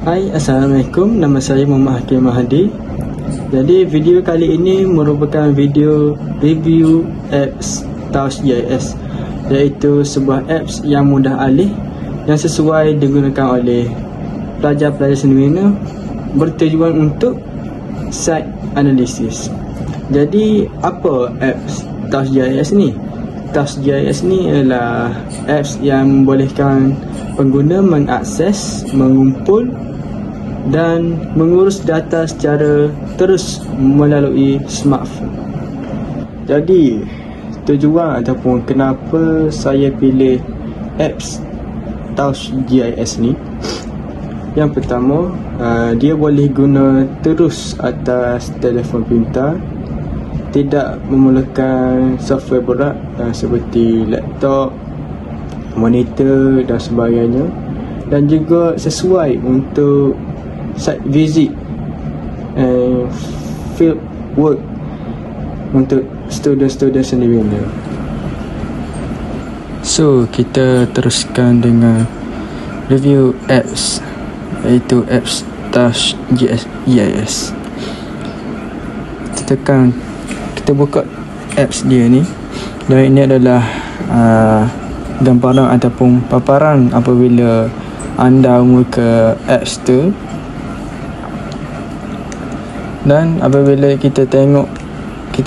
Hai, Assalamualaikum. Nama saya Muhammad Hakim Mahdi. Jadi video kali ini merupakan video review apps Touch GIS, iaitu sebuah apps yang mudah alih yang sesuai digunakan oleh pelajar-pelajar sendiri, bertujuan untuk site analisis. Jadi apa apps Touch GIS ni? Touch GIS ni adalah apps yang membolehkan pengguna mengakses, mengumpul dan mengurus data secara terus melalui smartphone. Jadi tujuan ataupun kenapa saya pilih apps Touch GIS ni, yang pertama, dia boleh guna terus atas telefon pintar, tidak memerlukan software berat seperti laptop, monitor dan sebagainya, dan juga sesuai untuk site visit and field work untuk student-student sendiri. So kita teruskan dengan review apps, iaitu apps Touch GIS. Kita buka apps dia ni, dan ini adalah gambaran ataupun paparan apabila anda membuka apps tu. Dan apabila kita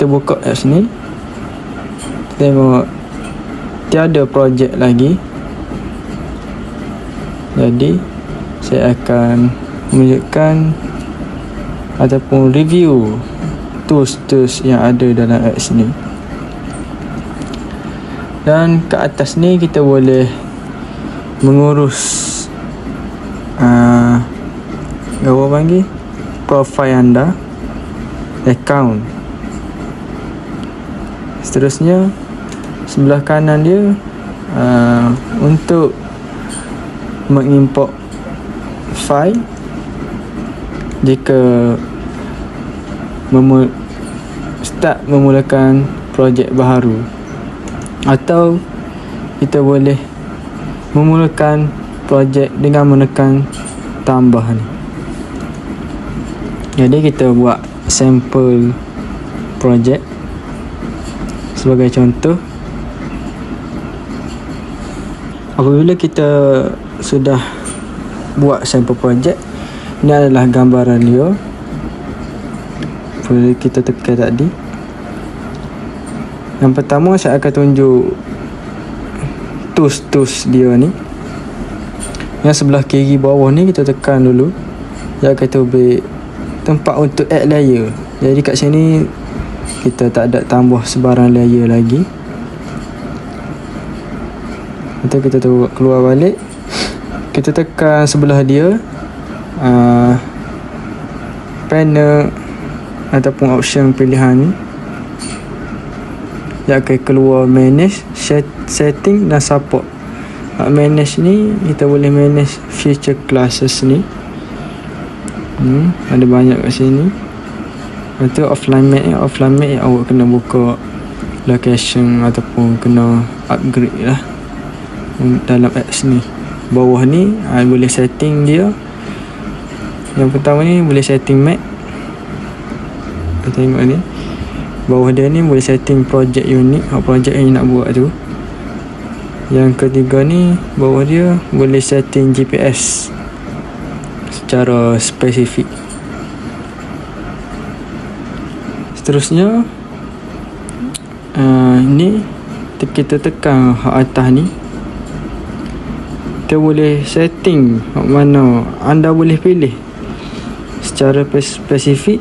buka apps ni, tengok tiada projek lagi. Jadi saya akan menunjukkan ataupun review tools yang ada dalam apps ni. Dan ke atas ni kita boleh mengurus apa panggil, profil anda, account. Seterusnya sebelah kanan dia untuk mengimport file jika memulakan projek baharu, atau kita boleh memulakan projek dengan menekan tambah ni. Jadi kita buat sampel projek sebagai contoh. Apabila kita sudah buat sampel projek, ini adalah gambaran dia. Boleh kita tekan tadi. Yang pertama saya akan tunjuk tools dia ni. Yang sebelah kiri bawah ni kita tekan dulu. Dia akan beri tempat untuk add layer. Jadi kat sini kita tak ada tambah sebarang layer lagi. Nanti kita keluar balik. Kita tekan sebelah dia panel ataupun option pilihan ni. Dia akan keluar manage, setting dan support. Manage ni kita boleh manage feature classes ni. Ada banyak kat sini. Lepas tu offline map awak kena buka location ataupun kena upgrade lah dalam apps ni. Bawah ni boleh setting dia. Yang pertama ni boleh setting map. Tengok ni, bawah dia ni boleh setting project unit, project yang nak buat tu. Yang ketiga ni, bawah dia boleh setting GPS secara spesifik. Seterusnya ni kita tekan atas ni, kita boleh setting mana anda boleh pilih secara spesifik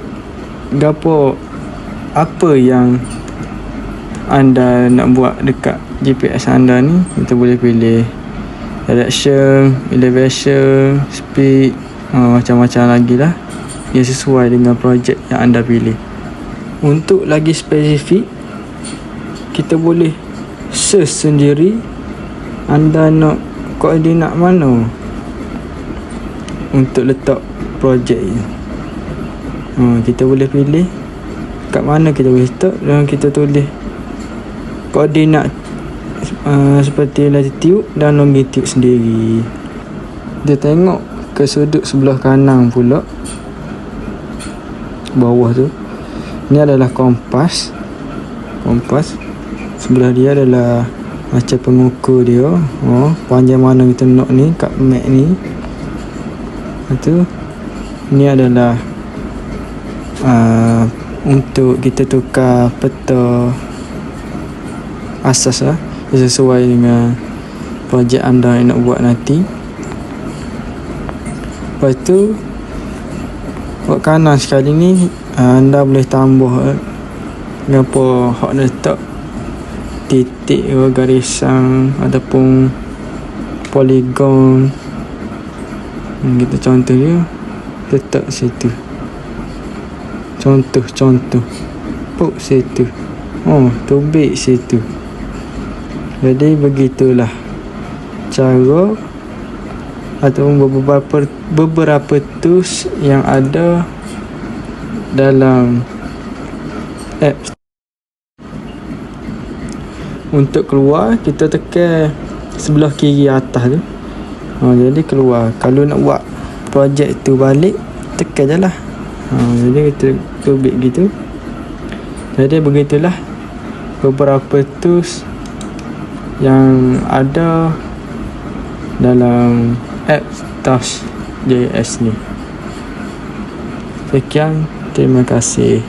apa yang anda nak buat dekat GPS anda ni. Kita boleh pilih direction, elevation, speed, macam-macam lagi lah, yang sesuai dengan projek yang anda pilih. Untuk lagi spesifik, kita boleh search sendiri anda nak koordinat mana untuk letak projek ni. Kita boleh pilih kat mana kita boleh letak, dan kita tulis koordinat seperti latitude dan longitude sendiri. Dia tengok ke sudut sebelah kanan pula, bawah tu. Ni adalah kompas. Sebelah dia adalah macam pengukur dia. Panjang mana kita nak ni kat map ni. Itu ni adalah untuk kita tukar peta asas lah, sesuai dengan projek anda yang nak buat nanti. Lepas tu kat kanan sekali ni anda boleh tambah apa hak letak titik ke garisan ataupun poligon. Kita contoh dia letak situ, contoh puk situ, tubik situ. Jadi begitulah cara ataupun beberapa tools yang ada dalam apps. Untuk keluar, kita tekan sebelah kiri atas tu. Jadi keluar. Kalau nak buat projek tu balik, tekan je lah. Jadi kita tubik gitu. Jadi begitulah beberapa tools yang ada dalam apps Touch.js ni. Sekian, terima kasih.